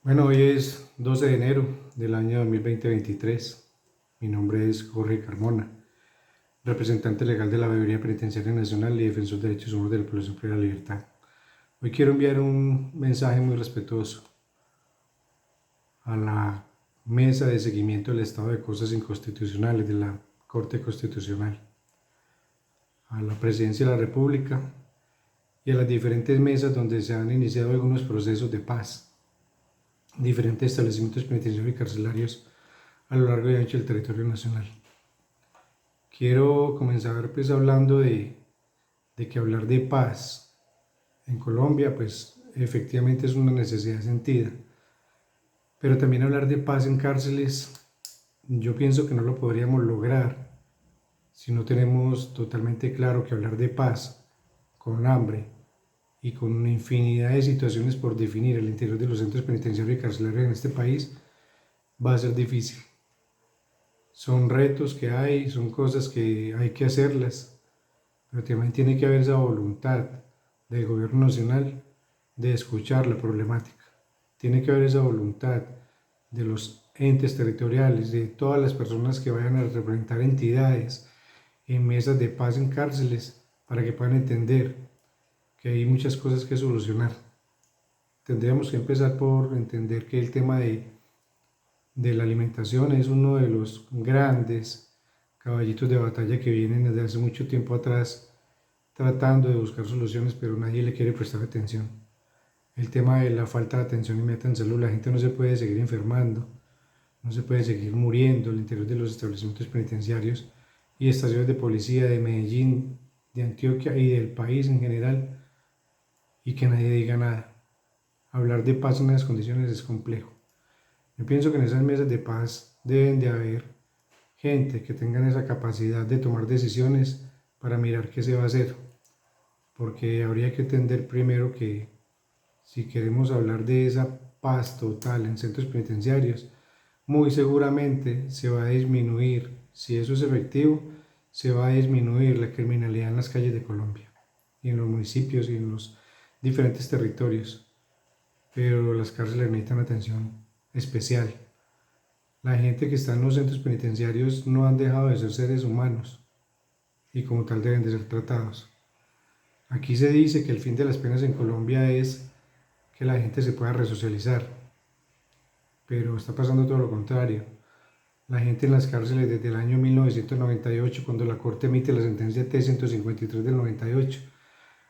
Bueno, hoy es 12 de enero del año 2023. Mi nombre es Jorge Carmona, representante legal de la Mayoría Penitenciaria Nacional y defensor de derechos humanos de la población por la libertad. Hoy quiero enviar un mensaje muy respetuoso a la mesa de seguimiento del estado de cosas inconstitucionales de la Corte Constitucional, a la Presidencia de la República y a las diferentes mesas donde se han iniciado algunos procesos de paz, diferentes establecimientos penitenciarios y carcelarios a lo largo y ancho del territorio nacional. Quiero comenzar pues hablando de que hablar de paz en Colombia pues efectivamente es una necesidad sentida, pero también hablar de paz en cárceles yo pienso que no lo podríamos lograr si no tenemos totalmente claro que hablar de paz con hambre y con una infinidad de situaciones por definir al interior de los centros penitenciarios y carcelarios en este país va a ser difícil. Son retos que hay, son cosas que hay que hacerlas, pero también tiene que haber esa voluntad del gobierno nacional de escuchar la problemática. Tiene que haber esa voluntad de los entes territoriales, de todas las personas que vayan a representar entidades en mesas de paz en cárceles, para que puedan entender que hay muchas cosas que solucionar. Tendríamos que empezar por entender que el tema de la alimentación es uno de los grandes caballitos de batalla que vienen desde hace mucho tiempo atrás tratando de buscar soluciones, pero nadie le quiere prestar atención. El tema de la falta de atención inmediata en salud, la gente no se puede seguir enfermando, no se puede seguir muriendo al interior de los establecimientos penitenciarios y estaciones de policía de Medellín, de Antioquia y del país en general, y que nadie diga nada. Hablar de paz en esas condiciones es complejo. Yo pienso que en esas mesas de paz deben de haber gente que tengan esa capacidad de tomar decisiones para mirar qué se va a hacer, porque habría que entender primero que si queremos hablar de esa paz total en centros penitenciarios, muy seguramente se va a disminuir, si eso es efectivo, se va a disminuir la criminalidad en las calles de Colombia, y en los municipios y en los diferentes territorios, pero las cárceles necesitan atención especial. La gente que está en los centros penitenciarios no han dejado de ser seres humanos y como tal deben de ser tratados. Aquí se dice que el fin de las penas en Colombia es que la gente se pueda resocializar, pero está pasando todo lo contrario. La gente en las cárceles desde el año 1998, cuando la Corte emite la sentencia T-153 del 98,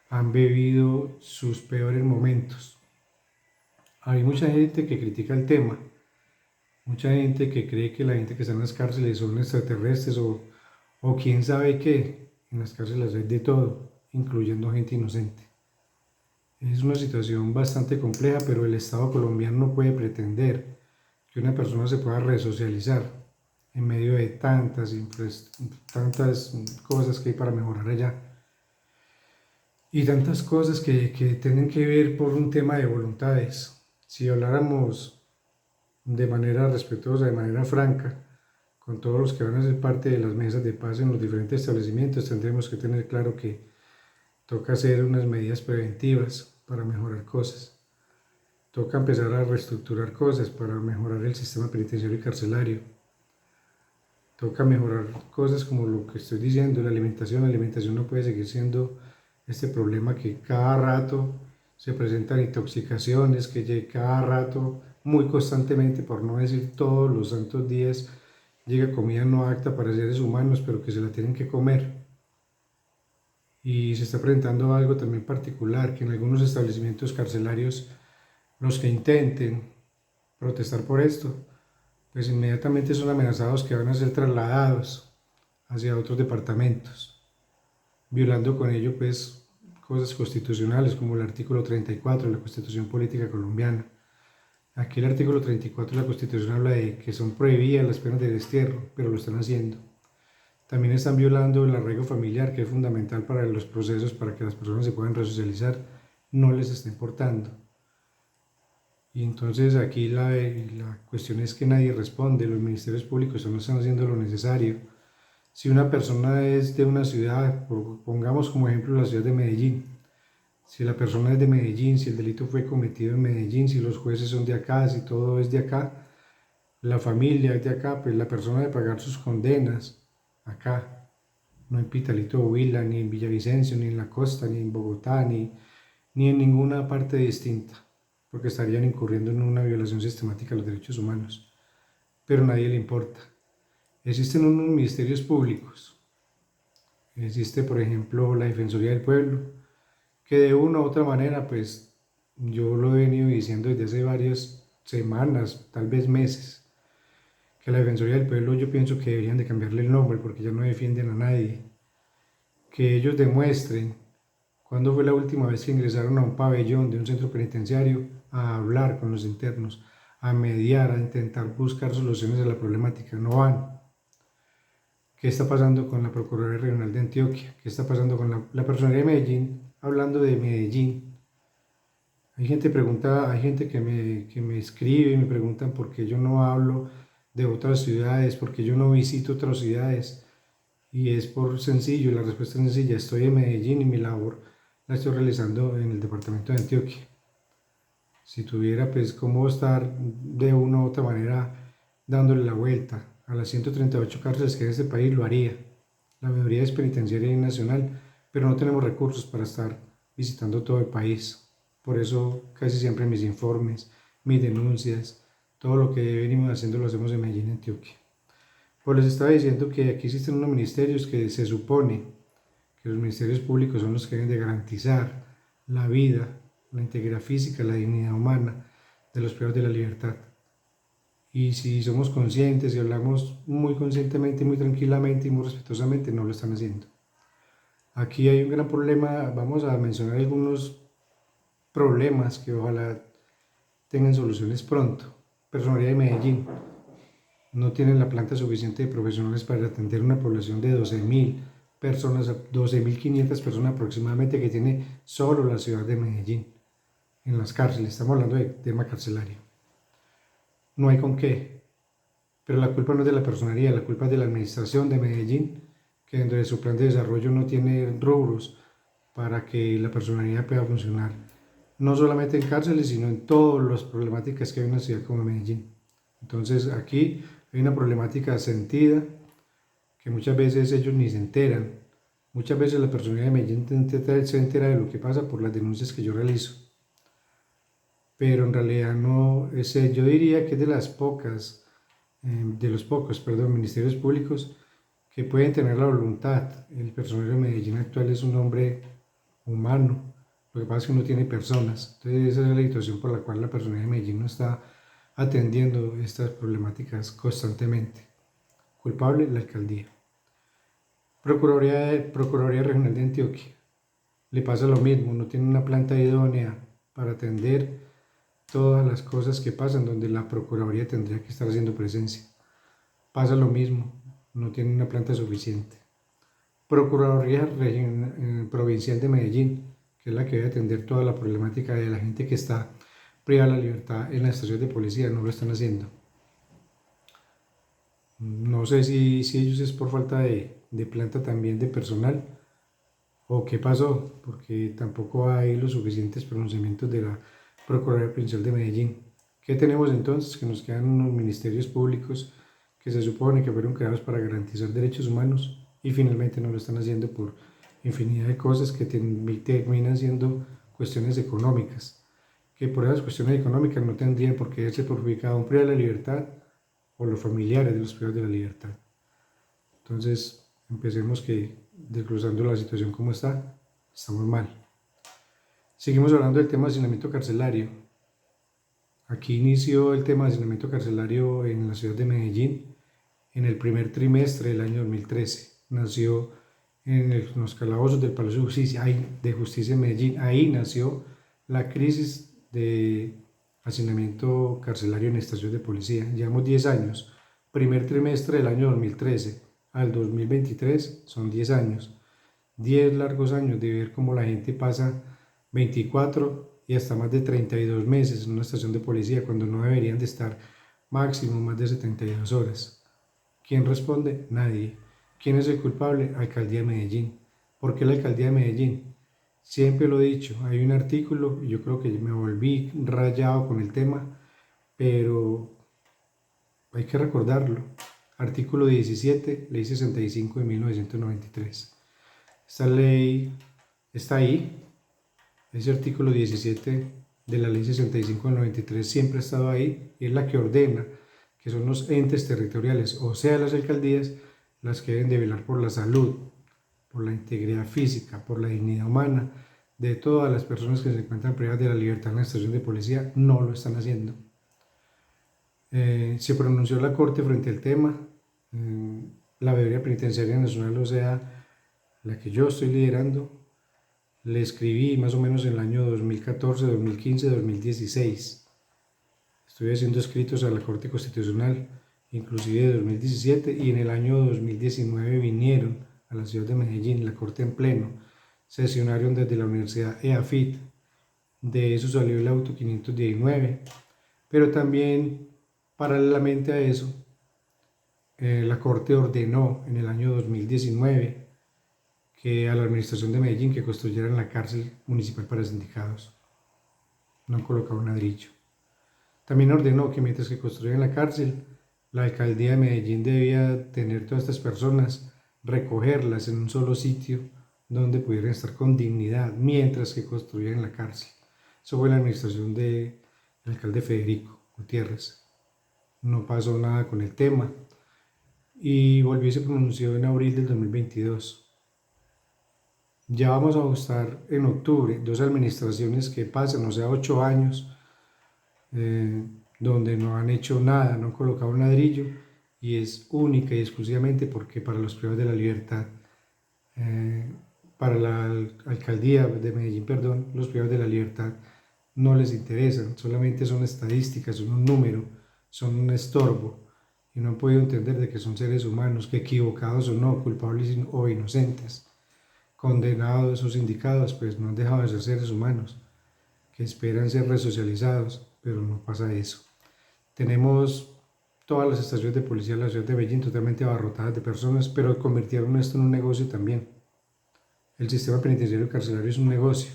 han vivido sus peores momentos. Hay mucha gente que critica el tema, mucha gente que cree que la gente que está en las cárceles son extraterrestres o quién sabe qué. En las cárceles hay de todo, incluyendo gente inocente. Es una situación bastante compleja, pero el Estado colombiano no puede pretender que una persona se pueda resocializar en medio de tantas cosas que hay para mejorar allá y tantas cosas que tienen que ver por un tema de voluntades. Si habláramos de manera respetuosa, de manera franca, con todos los que van a ser parte de las mesas de paz en los diferentes establecimientos, tendremos que tener claro que toca hacer unas medidas preventivas para mejorar cosas. Toca empezar a reestructurar cosas para mejorar el sistema penitenciario y carcelario. Toca mejorar cosas como lo que estoy diciendo, la alimentación. La alimentación no puede seguir siendo este problema que cada rato se presentan intoxicaciones, que cada rato, muy constantemente, por no decir todos los santos días, llega comida no apta para seres humanos, pero que se la tienen que comer. Y se está presentando algo también particular, que en algunos establecimientos carcelarios, los que intenten protestar por esto, pues inmediatamente son amenazados que van a ser trasladados hacia otros departamentos, violando con ello pues cosas constitucionales como el artículo 34 de la Constitución Política Colombiana. Aquí el artículo 34 de la Constitución habla de que son prohibidas las penas de destierro, pero lo están haciendo. También están violando el arraigo familiar, que es fundamental para los procesos para que las personas se puedan resocializar, no les está importando. Y entonces aquí la cuestión es que nadie responde, los ministerios públicos no están haciendo lo necesario. Si una persona es de una ciudad, pongamos como ejemplo la ciudad de Medellín, si la persona es de Medellín, si el delito fue cometido en Medellín, si los jueces son de acá, si todo es de acá, la familia es de acá, pues la persona debe pagar sus condenas acá, no en Pitalito Huila, ni en Villavicencio, ni en la costa, ni en Bogotá, ni en ninguna parte distinta, porque estarían incurriendo en una violación sistemática de los derechos humanos. Pero a nadie le importa. Existen unos ministerios públicos. Existe, por ejemplo, la Defensoría del Pueblo, que de una u otra manera, pues yo lo he venido diciendo desde hace varias semanas, tal vez meses, que la Defensoría del Pueblo yo pienso que deberían de cambiarle el nombre porque ya no defienden a nadie. Que ellos demuestren cuándo fue la última vez que ingresaron a un pabellón de un centro penitenciario a hablar con los internos, a mediar, a intentar buscar soluciones a la problemática. No van. ¿Qué está pasando con la Procuraduría Regional de Antioquia? ¿Qué está pasando con la Personería de Medellín? Hablando de Medellín, hay gente que me escribe y me preguntan por qué yo no hablo de otras ciudades, por qué yo no visito otras ciudades. Y es por sencillo, la respuesta es sencilla, estoy en Medellín y mi labor la estoy realizando en el departamento de Antioquia. Si tuviera pues cómo estar de una u otra manera dándole la vuelta a las 138 cárceles que hay en este país, lo haría. La mayoría es penitenciaria y nacional, pero no tenemos recursos para estar visitando todo el país. Por eso casi siempre mis informes, mis denuncias, todo lo que venimos haciendo lo hacemos en Medellín, Antioquia. Pues les estaba diciendo que aquí existen unos ministerios que se supone que los ministerios públicos son los que deben de garantizar la vida, la integridad física, la dignidad humana de los privados de la libertad. Y si somos conscientes y hablamos muy conscientemente, muy tranquilamente y muy respetuosamente, no lo están haciendo. Aquí hay un gran problema, vamos a mencionar algunos problemas que ojalá tengan soluciones pronto. Personería de Medellín no tienen la planta suficiente de profesionales para atender una población de 12.000 personas, 12.500 personas aproximadamente que tiene solo la ciudad de Medellín en las cárceles. Estamos hablando de tema carcelario. No hay con qué, pero la culpa no es de la personería, la culpa es de la administración de Medellín, que dentro de su plan de desarrollo no tiene rubros para que la personería pueda funcionar, no solamente en cárceles, sino en todas las problemáticas que hay en una ciudad como Medellín. Entonces aquí hay una problemática sentida que muchas veces ellos ni se enteran. Muchas veces la personería de Medellín se entera de lo que pasa por las denuncias que yo realizo. Pero en realidad no, yo diría que es de las pocas, de los pocos, perdón, ministerios públicos que pueden tener la voluntad. El personero de Medellín actual es un hombre humano, lo que pasa es que uno tiene personas. Entonces esa es la situación por la cual la personería de Medellín no está atendiendo estas problemáticas constantemente. Culpable, la alcaldía. Procuraduría Regional de Antioquia. Le pasa lo mismo, no tiene una planta idónea para atender todas las cosas que pasan donde la Procuraduría tendría que estar haciendo presencia. Pasa lo mismo, no tiene una planta suficiente. Procuraduría Provincial de Medellín, que es la que debe atender toda la problemática de la gente que está privada de la libertad en la estación de policía, no lo están haciendo. No sé si ellos es por falta de planta también de personal o qué pasó, porque tampoco hay los suficientes pronunciamientos de la Procuraduría Provincial de Medellín. ¿Qué tenemos entonces? Que nos quedan unos ministerios públicos que se supone que fueron creados para garantizar derechos humanos y finalmente no lo están haciendo por infinidad de cosas que terminan siendo cuestiones económicas, que por esas cuestiones económicas no tendrían por qué verse perjudicado un privado de la libertad o los familiares de los privados de la libertad. Entonces, empecemos que desglosando la situación como está, estamos mal. Seguimos hablando del tema de hacinamiento carcelario. Aquí inició el tema de hacinamiento carcelario en la ciudad de Medellín en el primer trimestre del año 2013. Nació en los calabozos del Palacio de Justicia en Medellín. Ahí nació la crisis de hacinamiento carcelario en estaciones de policía. Llevamos 10 años. Primer trimestre del año 2013 al 2023 son 10 años. 10 largos años de ver cómo la gente pasa 24 y hasta más de 32 meses en una estación de policía cuando no deberían de estar máximo más de 72 horas. ¿Quién responde? Nadie. ¿Quién es el culpable? Alcaldía de Medellín. ¿Por qué la Alcaldía de Medellín? Siempre lo he dicho, hay un artículo, y yo creo que me volví rayado con el tema, pero hay que recordarlo. Artículo 17, Ley 65 de 1993. Esta ley está ahí, ese artículo 17 de la Ley 65 del 93 siempre ha estado ahí y es la que ordena que son los entes territoriales, o sea, las alcaldías, las que deben de velar por la salud, por la integridad física, por la dignidad humana de todas las personas que se encuentran privadas de la libertad en la estación de policía. No lo están haciendo. Se pronunció la Corte frente al tema. La Veeduría Penitenciaria Nacional, o sea, la que yo estoy liderando, le escribí más o menos en el año 2014, 2015, 2016. Estuve haciendo escritos a la Corte Constitucional, inclusive de 2017, y en el año 2019 vinieron a la ciudad de Medellín, la Corte en pleno, sesionaron desde la Universidad EAFIT, de eso salió el auto 519, pero también paralelamente a eso, la Corte ordenó en el año 2019 que a la administración de Medellín que construyeran la cárcel municipal para sindicados. No han colocado un ladrillo. También ordenó que mientras que construían la cárcel, la alcaldía de Medellín debía tener todas estas personas, recogerlas en un solo sitio donde pudieran estar con dignidad mientras que construían la cárcel. Eso fue la administración del alcalde Federico Gutiérrez. No pasó nada con el tema y volvió y se pronunció en abril del 2022. Ya vamos a estar en octubre, 2 administraciones que pasan, o sea, 8 años, donde no han hecho nada, no han colocado un ladrillo, y es única y exclusivamente porque para los privados de la libertad, para la alcaldía de Medellín, perdón, los privados de la libertad no les interesan, solamente son estadísticas, son un número, son un estorbo, y no han podido entender de que son seres humanos, que equivocados o no, culpables o inocentes, condenados o sindicados, pues no han dejado de ser seres humanos, que esperan ser resocializados, pero no pasa eso. Tenemos todas las estaciones de policía de la ciudad de Medellín totalmente abarrotadas de personas, pero convirtieron esto en un negocio también. El sistema penitenciario carcelario es un negocio.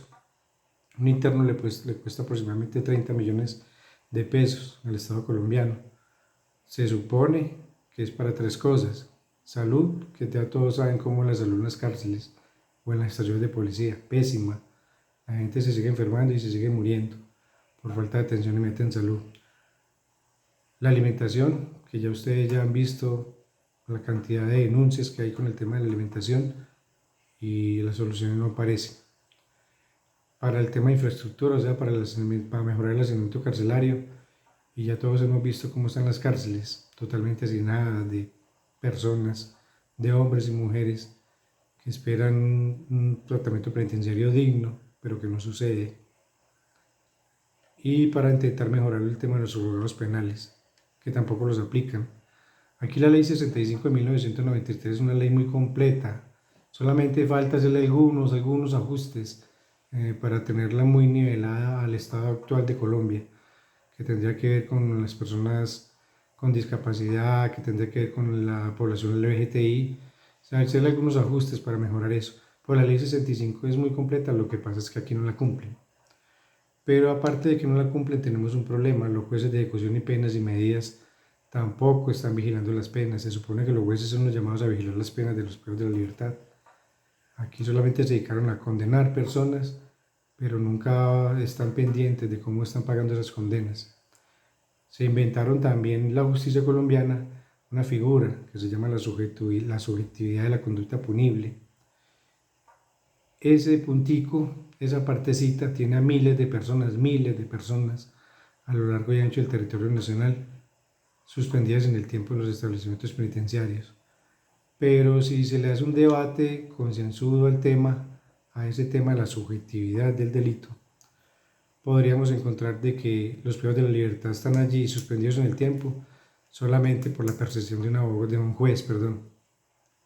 Un interno le cuesta aproximadamente 30 millones de pesos al Estado colombiano. Se supone que es para 3 cosas: salud, que ya todos saben cómo la salud en las cárceles o en las estaciones de policía, pésima. La gente se sigue enfermando y se sigue muriendo por falta de atención inmediata en salud. La alimentación, que ya ustedes ya han visto la cantidad de denuncias que hay con el tema de la alimentación y las soluciones no aparecen. Para el tema de infraestructura, o sea, para mejorar el hacinamiento carcelario, y ya todos hemos visto cómo están las cárceles, totalmente hacinadas de personas, de hombres y mujeres que esperan un tratamiento penitenciario digno, pero que no sucede. Y para intentar mejorar el tema de los juzgados penales, que tampoco los aplican. Aquí la ley 65 de 1993 es una ley muy completa, solamente falta hacerle algunos ajustes para tenerla muy nivelada al estado actual de Colombia, que tendría que ver con las personas con discapacidad, que tendría que ver con la población LGBTI, o sea, hacerle algunos ajustes para mejorar eso. Pues la ley 65 es muy completa, lo que pasa es que aquí no la cumplen. Pero aparte de que no la cumplen, tenemos un problema: los jueces de ejecución y penas y medidas tampoco están vigilando las penas. Se supone que los jueces son los llamados a vigilar las penas de los privados de la libertad. Aquí solamente se dedicaron a condenar personas, pero nunca están pendientes de cómo están pagando esas condenas. Se inventaron también la justicia colombiana una figura que se llama la subjetividad de la conducta punible. Ese puntico, esa partecita, tiene a miles de personas a lo largo y ancho del territorio nacional suspendidas en el tiempo en los establecimientos penitenciarios. Pero si se le hace un debate concienzudo al tema, a ese tema de la subjetividad del delito, podríamos encontrar de que los privados de la libertad están allí suspendidos en el tiempo solamente por la percepción de un juez,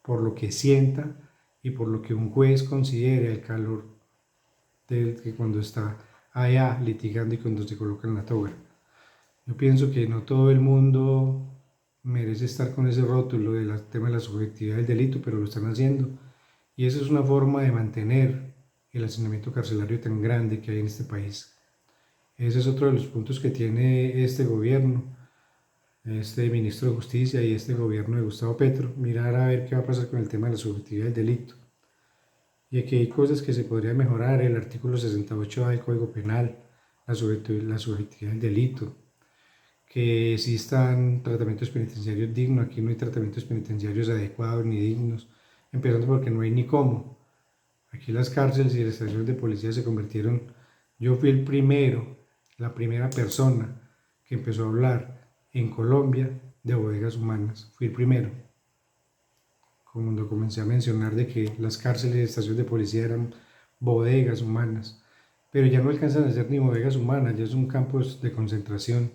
por lo que sienta y por lo que un juez considere el calor del que cuando está allá litigando y cuando se coloca en la toga. Yo pienso que no todo el mundo merece estar con ese rótulo del tema de la subjetividad del delito, pero lo están haciendo. Y eso es una forma de mantener el hacinamiento carcelario tan grande que hay en este país. Ese es otro de los puntos que tiene este gobierno, este ministro de Justicia y este gobierno de Gustavo Petro, mirar a ver qué va a pasar con el tema de la subjetividad del delito. Y aquí hay cosas que se podrían mejorar, el artículo 68A del Código Penal, la subjetividad del delito, que existan tratamientos penitenciarios dignos. Aquí no hay tratamientos penitenciarios adecuados ni dignos, empezando porque no hay ni cómo. Aquí las cárceles y las estaciones de policía se convirtieron, yo fui el primero, la primera persona que empezó a hablar en Colombia de bodegas humanas, fui el primero. Cuando comencé a mencionar de que las cárceles y estaciones de policía eran bodegas humanas, pero ya no alcanzan a ser ni bodegas humanas, ya son campos de concentración,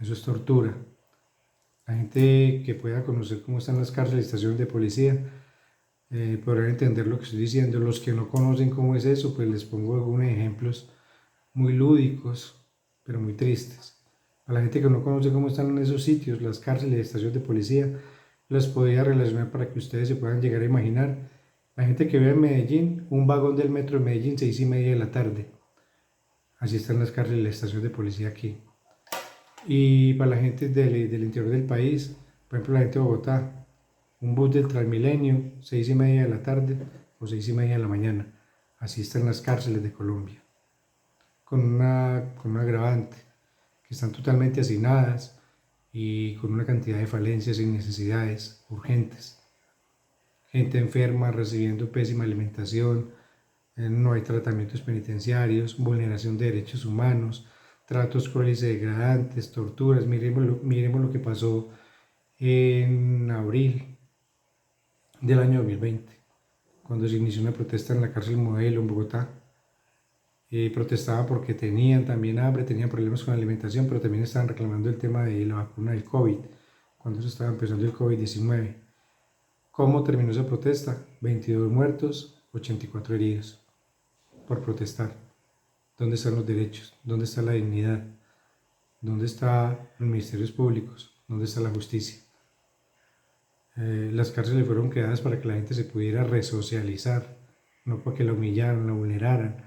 eso es tortura. La gente que pueda conocer cómo están las cárceles y estaciones de policía podrán entender lo que estoy diciendo. Los que no conocen cómo es eso, pues les pongo algunos ejemplos muy lúdicos, pero muy tristes. A la gente que no conoce cómo están en esos sitios, las cárceles y estaciones de policía, las podría relacionar para que ustedes se puedan llegar a imaginar. La gente que ve en Medellín, un vagón del metro de Medellín, 6:30 de la tarde. Así están las cárceles y las estaciones de policía aquí. Y para la gente del interior del país, por ejemplo la gente de Bogotá, un bus del Transmilenio, 6:30 de la tarde o 6:30 de la mañana. Así están las cárceles de Colombia. Con un agravante, que están totalmente hacinadas y con una cantidad de falencias y necesidades urgentes. Gente enferma recibiendo pésima alimentación, no hay tratamientos penitenciarios, vulneración de derechos humanos, tratos crueles y degradantes, torturas. Miremos lo que pasó en abril del año 2020, cuando se inició una protesta en la cárcel Modelo en Bogotá. Protestaban porque tenían también hambre, tenían problemas con la alimentación, pero también estaban reclamando el tema de la vacuna del COVID, cuando se estaba empezando el COVID-19. ¿Cómo terminó esa protesta? 22 muertos, 84 heridos por protestar. ¿Dónde están los derechos? ¿Dónde está la dignidad? ¿Dónde están los ministerios públicos? ¿Dónde está la justicia? Las cárceles fueron creadas para que la gente se pudiera resocializar, no para que la humillaran, la vulneraran,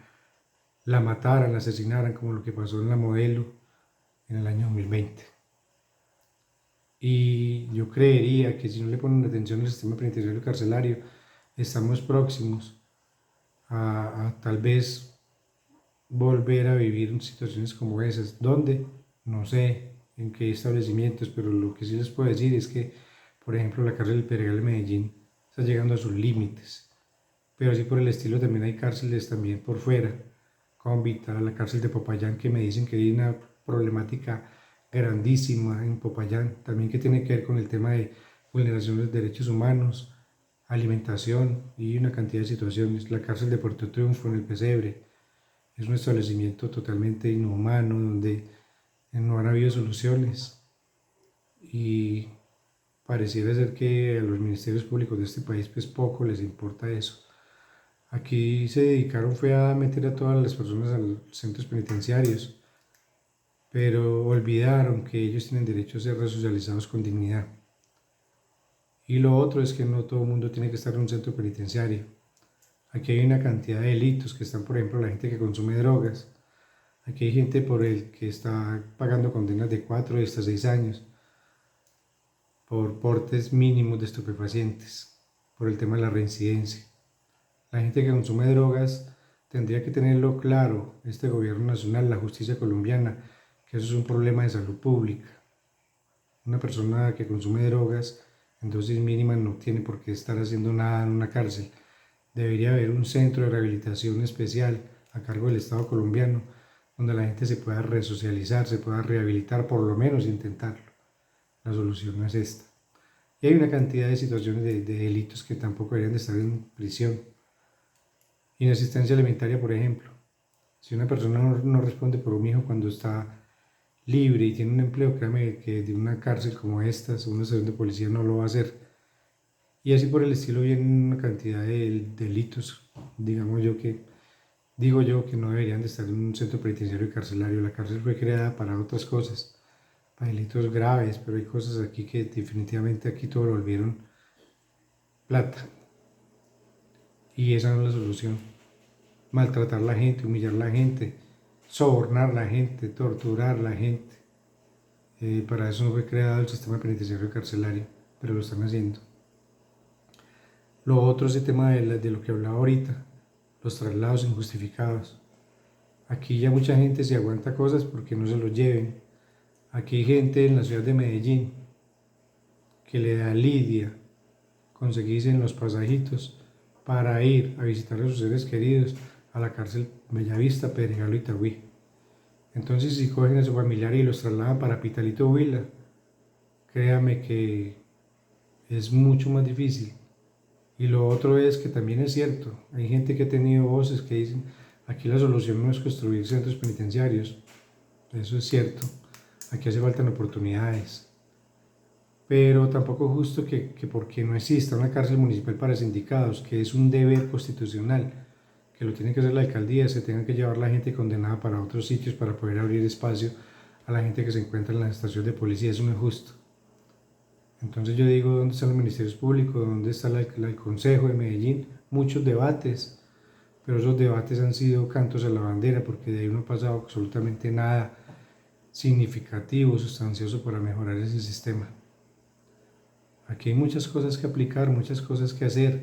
la mataran, la asesinaran, como lo que pasó en la Modelo en el año 2020. Y yo creería que si no le ponen atención al sistema penitenciario carcelario, estamos próximos a tal vez volver a vivir situaciones como esas. ¿Dónde? No sé en qué establecimientos, pero lo que sí les puedo decir es que, por ejemplo, la cárcel del Pedregal de Medellín está llegando a sus límites. Pero así por el estilo también hay cárceles también por fuera, como la cárcel de Popayán, que me dicen que hay una problemática grandísima en Popayán, también que tiene que ver con el tema de vulneración de derechos humanos, alimentación y una cantidad de situaciones. La cárcel de Puerto Triunfo en el Pesebre es un establecimiento totalmente inhumano donde no han habido soluciones y pareciera ser que a los ministerios públicos de este país pues poco les importa eso. Aquí se dedicaron fue a meter a todas las personas a los centros penitenciarios, pero olvidaron que ellos tienen derecho a ser resocializados con dignidad. Y lo otro es que no todo el mundo tiene que estar en un centro penitenciario. Aquí hay una cantidad de delitos que están, por ejemplo, la gente que consume drogas. Aquí hay gente por el que está pagando condenas de 4 y hasta 6 años por portes mínimos de estupefacientes, por el tema de la reincidencia. La gente que consume drogas tendría que tenerlo claro, este gobierno nacional, la justicia colombiana, que eso es un problema de salud pública. Una persona que consume drogas en dosis mínimas no tiene por qué estar haciendo nada en una cárcel. Debería haber un centro de rehabilitación especial a cargo del Estado colombiano, donde la gente se pueda resocializar, se pueda rehabilitar, por lo menos intentarlo. La solución no es esta. Y hay una cantidad de situaciones de delitos que tampoco deberían de estar en prisión. Inasistencia alimentaria, por ejemplo. Si una persona no responde por un hijo cuando está libre y tiene un empleo, créame que de una cárcel como esta, una estación de policía no lo va a hacer. Y así por el estilo vienen una cantidad de delitos, digo yo que no deberían de estar en un centro penitenciario y carcelario. La cárcel fue creada para otras cosas, para delitos graves, pero hay cosas aquí que definitivamente aquí todo lo volvieron plata. Y esa no es la solución. maltratar a la gente, humillar a la gente, sobornar a la gente, torturar a la gente. Para eso no fue creado el sistema penitenciario carcelario, pero lo están haciendo. Lo otro es el tema de lo que hablaba ahorita, los traslados injustificados. Aquí ya mucha gente se aguanta cosas porque no se los lleven. Aquí hay gente en la ciudad de Medellín que le da lidia conseguirse en los pasajitos para ir a visitar a sus seres queridos a la cárcel Bellavista, Pedregal o Itagüí. Entonces, si cogen a su familiar y los trasladan para Pitalito Huila, créame que es mucho más difícil. Y lo otro es que también es cierto, hay gente que ha tenido voces que dicen, aquí la solución no es construir centros penitenciarios, eso es cierto, aquí hace falta oportunidades, pero tampoco es justo que porque no exista una cárcel municipal para sindicados, que es un deber constitucional, que lo tiene que hacer la alcaldía, se tenga que llevar la gente condenada para otros sitios para poder abrir espacio a la gente que se encuentra en la estación de policía, eso no es justo. Entonces yo digo, ¿dónde están los ministerios públicos? ¿Dónde está el Consejo de Medellín? Muchos debates, pero esos debates han sido cantos a la bandera porque de ahí no ha pasado absolutamente nada significativo, sustancioso para mejorar ese sistema. Aquí hay muchas cosas que aplicar, muchas cosas que hacer,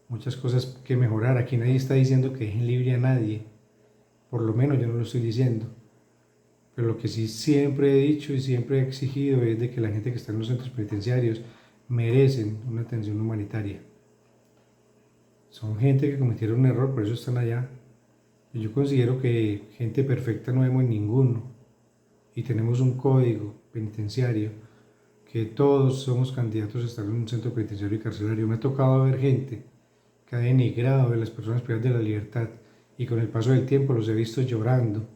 muchas cosas que mejorar. Aquí nadie está diciendo que dejen libre a nadie, por lo menos yo no lo estoy diciendo. Pero lo que sí siempre he dicho y siempre he exigido es de que la gente que está en los centros penitenciarios merecen una atención humanitaria. Son gente que cometieron un error, por eso están allá. Y yo considero que gente perfecta no vemos ninguno. Y tenemos un código penitenciario que todos somos candidatos a estar en un centro penitenciario y carcelario. Me ha tocado ver gente que ha denigrado a las personas privadas de la libertad y con el paso del tiempo los he visto llorando,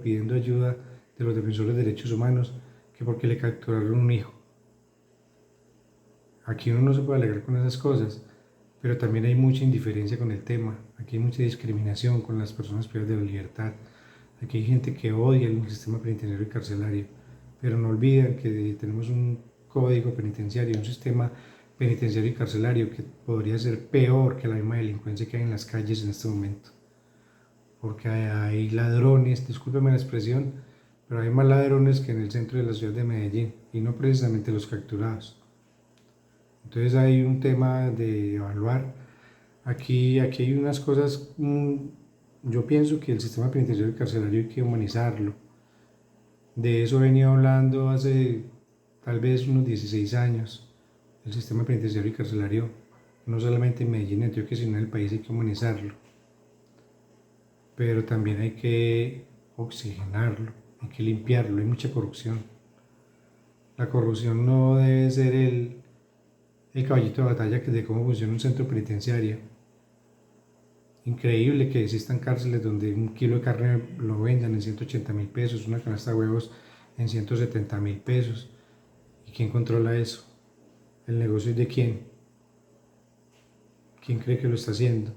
pidiendo ayuda de los defensores de derechos humanos, que porque le capturaron un hijo. Aquí uno no se puede alegar con esas cosas, pero también hay mucha indiferencia con el tema. Aquí hay mucha discriminación con las personas privadas de la libertad. Aquí hay gente que odia el sistema penitenciario y carcelario, pero no olvidan que tenemos un código penitenciario, un sistema penitenciario y carcelario que podría ser peor que la misma delincuencia que hay en las calles en este momento. Porque hay ladrones, discúlpeme la expresión, pero hay más ladrones que en el centro de la ciudad de Medellín y no precisamente los capturados. Entonces hay un tema de evaluar. Aquí hay unas cosas, yo pienso que el sistema penitenciario y carcelario hay que humanizarlo. De eso he venido hablando hace tal vez unos 16 años. El sistema penitenciario y carcelario, no solamente en Medellín, Antioquia, sino en el país hay que humanizarlo. Pero también hay que oxigenarlo, hay que limpiarlo, hay mucha corrupción. La corrupción no debe ser el caballito de batalla de cómo funciona un centro penitenciario. Increíble que existan cárceles donde un kilo de carne lo vendan en 180.000 pesos, una canasta de huevos en 170.000 pesos. ¿Y quién controla eso? ¿El negocio es de quién? ¿Quién cree que lo está haciendo?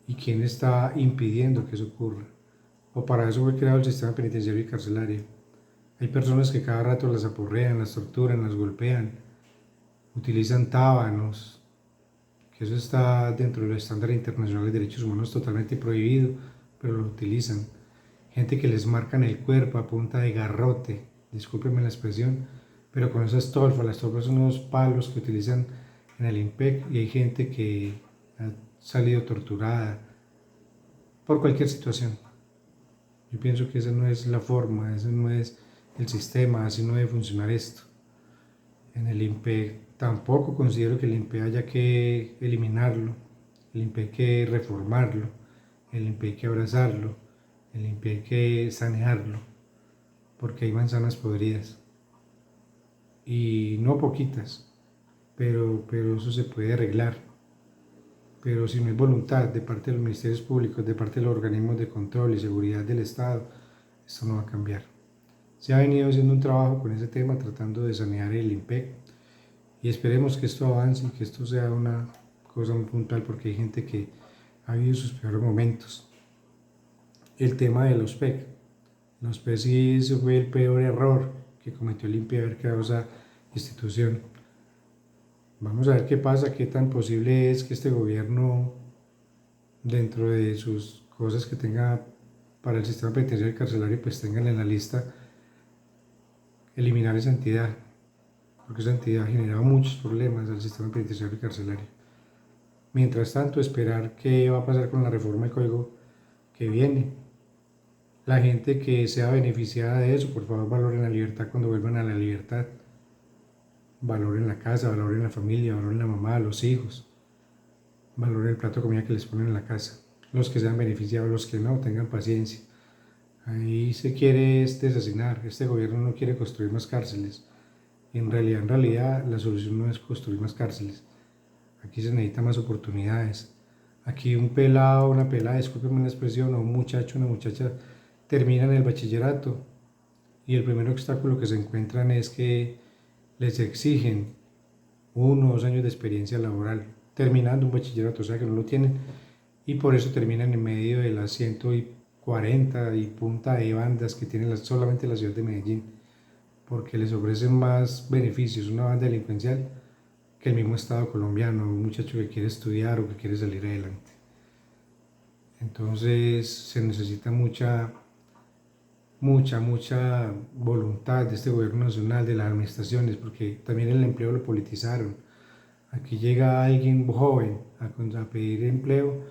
¿Y quién está impidiendo que eso ocurra? O para eso fue creado el sistema penitenciario y carcelario. Hay personas que cada rato las aporrean, las torturan, las golpean, utilizan tábanos, que eso está dentro de los estándares internacionales de derechos humanos totalmente prohibido, pero lo utilizan. Gente que les marcan el cuerpo a punta de garrote, discúlpenme la expresión, pero con esas tolfas, las tolfas son unos palos que utilizan en el IMPEC y hay gente que ha salido torturada por cualquier situación. Yo pienso que esa no es la forma, ese no es el sistema, así no debe funcionar esto. En el INPE tampoco considero que el INPE haya que eliminarlo, el INPE hay que reformarlo, el INPE hay que abrazarlo, el INPE hay que sanearlo, porque hay manzanas podridas. Y no poquitas, pero eso se puede arreglar. Pero si no hay voluntad de parte de los ministerios públicos, de parte de los organismos de control y seguridad del Estado, esto no va a cambiar. Se ha venido haciendo un trabajo con ese tema, tratando de sanear el IMPEC, y esperemos que esto avance y que esto sea una cosa muy puntual, porque hay gente que ha vivido sus peores momentos. El tema de los PEC. Los PEC sí, ese fue el peor error que cometió el INPE haber creado esa institución. Vamos a ver qué pasa, qué tan posible es que este gobierno dentro de sus cosas que tenga para el sistema penitenciario y carcelario, pues tengan en la lista eliminar esa entidad, porque esa entidad generaba muchos problemas al sistema penitenciario y carcelario. Mientras tanto, esperar qué va a pasar con la reforma del código que viene. La gente que sea beneficiada de eso, por favor, valoren la libertad cuando vuelvan a la libertad. Valoren la casa, valoren la familia, valoren la mamá, los hijos. Valoren el plato de comida que les ponen en la casa. Los que sean beneficiados, los que no, tengan paciencia. Ahí se quiere desasinar. Este gobierno no quiere construir más cárceles. En realidad, la solución no es construir más cárceles. Aquí se necesitan más oportunidades. Aquí un pelado, una pelada, discúlpenme la expresión, o un muchacho, una muchacha terminan el bachillerato y el primer obstáculo que se encuentran es que les exigen 1 o 2 años de experiencia laboral terminando un bachillerato, o sea que no lo tienen, y por eso terminan en medio de las 140 y punta de bandas que tiene solamente la ciudad de Medellín, porque les ofrecen más beneficios una banda delincuencial que el mismo Estado colombiano, un muchacho que quiere estudiar o que quiere salir adelante. Entonces se necesita mucha voluntad de este gobierno nacional, de las administraciones, porque también el empleo lo politizaron. Aquí llega alguien joven a pedir empleo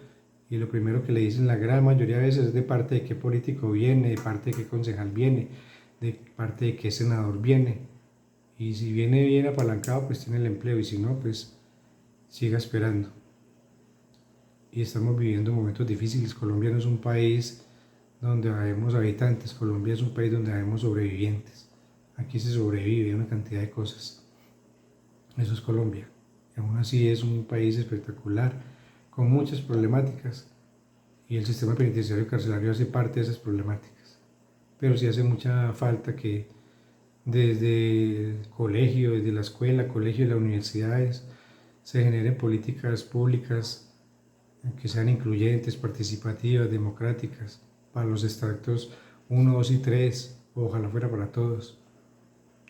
y lo primero que le dicen la gran mayoría de veces es de parte de qué político viene, de parte de qué concejal viene, de parte de qué senador viene. Y si viene bien apalancado, pues tiene el empleo, y si no, pues siga esperando. Y estamos viviendo momentos difíciles. Colombia no es un país donde habemos habitantes, Colombia es un país donde habemos sobrevivientes. Aquí se sobrevive a una cantidad de cosas. Eso es Colombia. Y aún así es un país espectacular, con muchas problemáticas, y el sistema penitenciario y carcelario hace parte de esas problemáticas. Pero sí hace mucha falta que desde el colegio, desde la escuela, colegio y las universidades se generen políticas públicas que sean incluyentes, participativas, democráticas, para los extractos 1, 2 y 3, ojalá fuera para todos.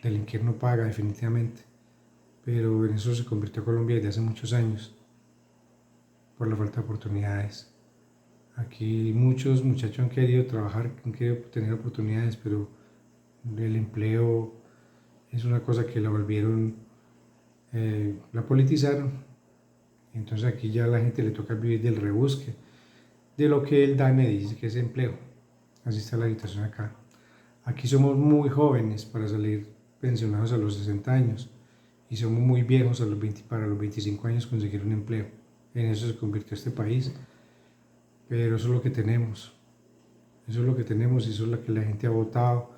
Delinquir no paga, definitivamente, pero en eso se convirtió Colombia desde hace muchos años, por la falta de oportunidades. Aquí muchos muchachos han querido trabajar, han querido tener oportunidades, pero el empleo es una cosa que la volvieron, la politizaron. Entonces aquí ya a la gente le toca vivir del rebusque, de lo que el DANE dice que es empleo. Así está la situación acá. Aquí somos muy jóvenes para salir pensionados a los 60 años y somos muy viejos para los 25 años conseguir un empleo. En eso se convirtió este país, pero eso es lo que tenemos. Eso es lo que tenemos y eso es lo que la gente ha votado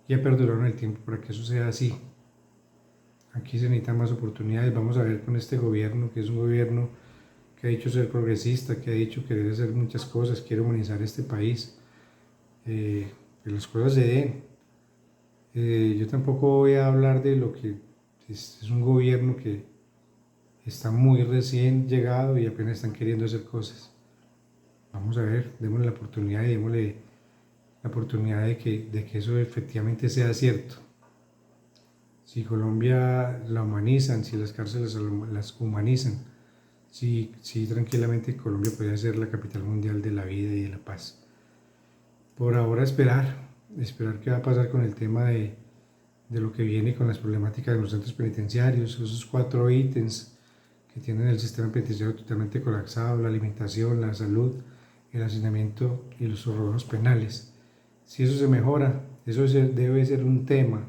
y ha perdurado en el tiempo para que eso sea así. Aquí se necesitan más oportunidades. Vamos a ver con este gobierno, que es un gobierno que ha dicho ser progresista, que ha dicho querer hacer muchas cosas, quiere humanizar este país, que las cosas se den. Yo tampoco voy a hablar de lo que es un gobierno que está muy recién llegado y apenas están queriendo hacer cosas. Vamos a ver, démosle la oportunidad y démosle la oportunidad de que eso efectivamente sea cierto. Si Colombia la humanizan, si las cárceles las humanizan, si tranquilamente Colombia podría ser la capital mundial de la vida y de la paz. Por ahora esperar qué va a pasar con el tema de lo que viene con las problemáticas de los centros penitenciarios, esos 4 ítems que tienen el sistema penitenciario totalmente colapsado: la alimentación, la salud, el hacinamiento y los órganos penales. Si eso se mejora, eso debe ser un tema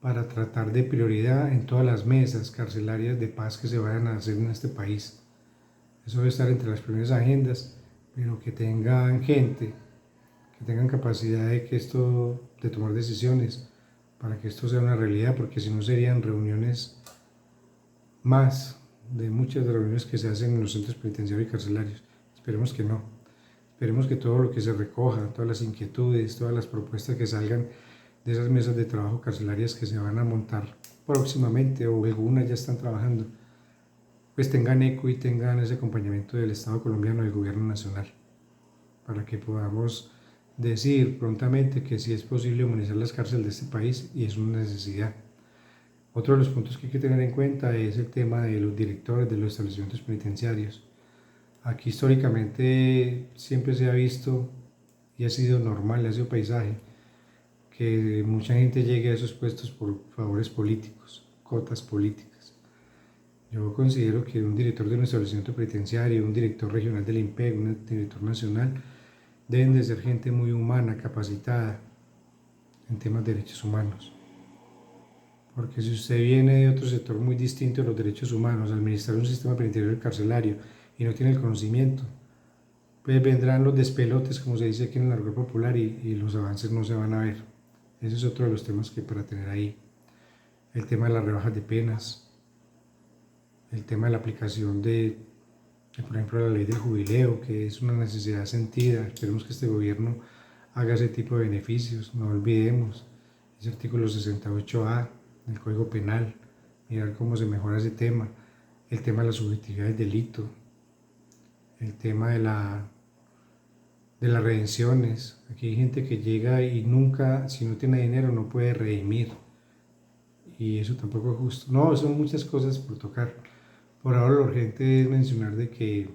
para tratar de prioridad en todas las mesas carcelarias de paz que se vayan a hacer en este país. Eso debe estar entre las primeras agendas, pero que tengan gente, que tengan capacidad de tomar decisiones para que esto sea una realidad, porque si no serían reuniones más de muchas de las reuniones que se hacen en los centros penitenciarios y carcelarios. Esperemos que no. Esperemos que todo lo que se recoja, todas las inquietudes, todas las propuestas que salgan de esas mesas de trabajo carcelarias que se van a montar próximamente, o algunas ya están trabajando, pues tengan eco y tengan ese acompañamiento del Estado colombiano, del gobierno nacional, para que podamos decir prontamente que sí es posible humanizar las cárceles de este país, y es una necesidad. Otro de los puntos que hay que tener en cuenta es el tema de los directores de los establecimientos penitenciarios. Aquí históricamente siempre se ha visto y ha sido normal, ha sido paisaje, que mucha gente llegue a esos puestos por favores políticos, cotas políticas. Yo considero que un director de un establecimiento penitenciario, un director regional del IMPEC, un director nacional, deben de ser gente muy humana, capacitada en temas de derechos humanos. Porque si usted viene de otro sector muy distinto de los derechos humanos, administrar un sistema penitenciario carcelario y no tiene el conocimiento, pues vendrán los despelotes, como se dice aquí en el argot popular, y los avances no se van a ver. Ese es otro de los temas que para tener ahí. El tema de las rebajas de penas, el tema de la aplicación por ejemplo, la ley del jubileo, que es una necesidad sentida. Esperemos que este gobierno haga ese tipo de beneficios. No olvidemos ese artículo 68A del Código Penal, mirar cómo se mejora ese tema. El tema de la subjetividad del delito, el tema de las redenciones. Aquí hay gente que llega y nunca, si no tiene dinero, no puede redimir. Y eso tampoco es justo. No, son muchas cosas por tocar. Por ahora lo urgente es mencionar de que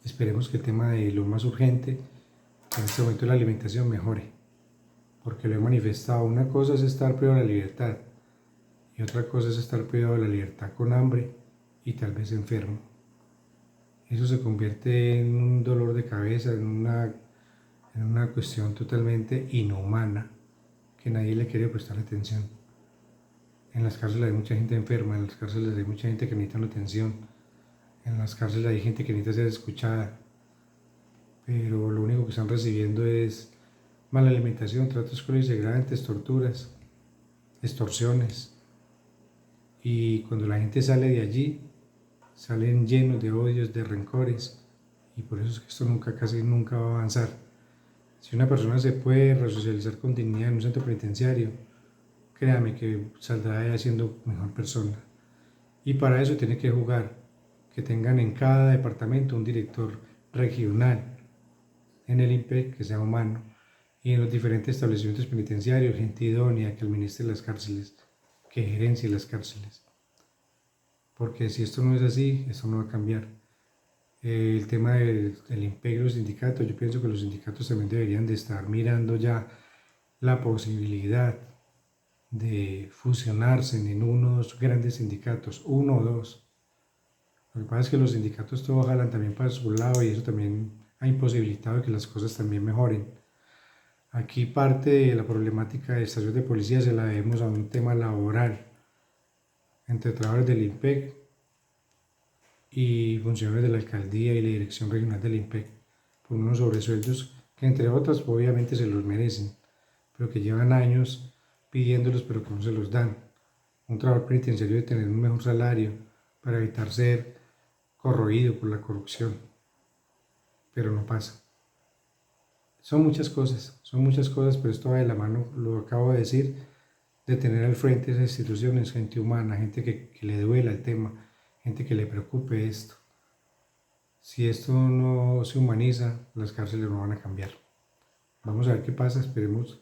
esperemos que el tema de lo más urgente, en este momento la alimentación, mejore. Porque lo he manifestado. Una cosa es estar privado de la libertad y otra cosa es estar privado de la libertad con hambre y tal vez enfermo. Eso se convierte en un dolor de cabeza, en una cuestión totalmente inhumana que nadie le quiere prestar atención. En las cárceles hay mucha gente enferma, en las cárceles hay mucha gente que necesita atención, en las cárceles hay gente que necesita ser escuchada, pero lo único que están recibiendo es mala alimentación, tratos crueles y degradantes, torturas, extorsiones. Y cuando la gente sale de allí, salen llenos de odios, de rencores, y por eso es que esto casi nunca va a avanzar. Si una persona se puede resocializar con dignidad en un centro penitenciario, créame que saldrá de ahí siendo mejor persona. Y para eso tiene que jugar, que tengan en cada departamento un director regional, en el IMPEC que sea humano, y en los diferentes establecimientos penitenciarios, gente idónea que administre las cárceles, que gerencie las cárceles. Porque si esto no es así, esto no va a cambiar. El tema del IMPEC y los sindicatos, yo pienso que los sindicatos también deberían de estar mirando ya la posibilidad de fusionarse en unos grandes sindicatos, uno o dos. Lo que pasa es que los sindicatos todos jalan también para su lado y eso también ha imposibilitado que las cosas también mejoren. Aquí parte de la problemática de estaciones de policía se la debemos a un tema laboral entre trabajadores del IMPEC y funcionarios de la alcaldía y la dirección regional del IMPEC por unos sobresueldos que entre otras obviamente se los merecen, pero que llevan años pidiéndolos pero que no se los dan. Un trabajador penitenciario debe tener un mejor salario para evitar ser corroído por la corrupción, pero no pasa. Son muchas cosas, pero esto va de la mano, lo acabo de decir, de tener al frente esas instituciones, gente humana, gente que le duela el tema, gente que le preocupe esto. Si esto no se humaniza, las cárceles no van a cambiar. Vamos a ver qué pasa, esperemos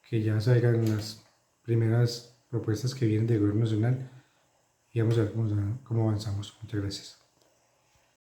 que ya salgan las primeras propuestas que vienen del gobierno nacional y vamos a ver cómo avanzamos. Muchas gracias.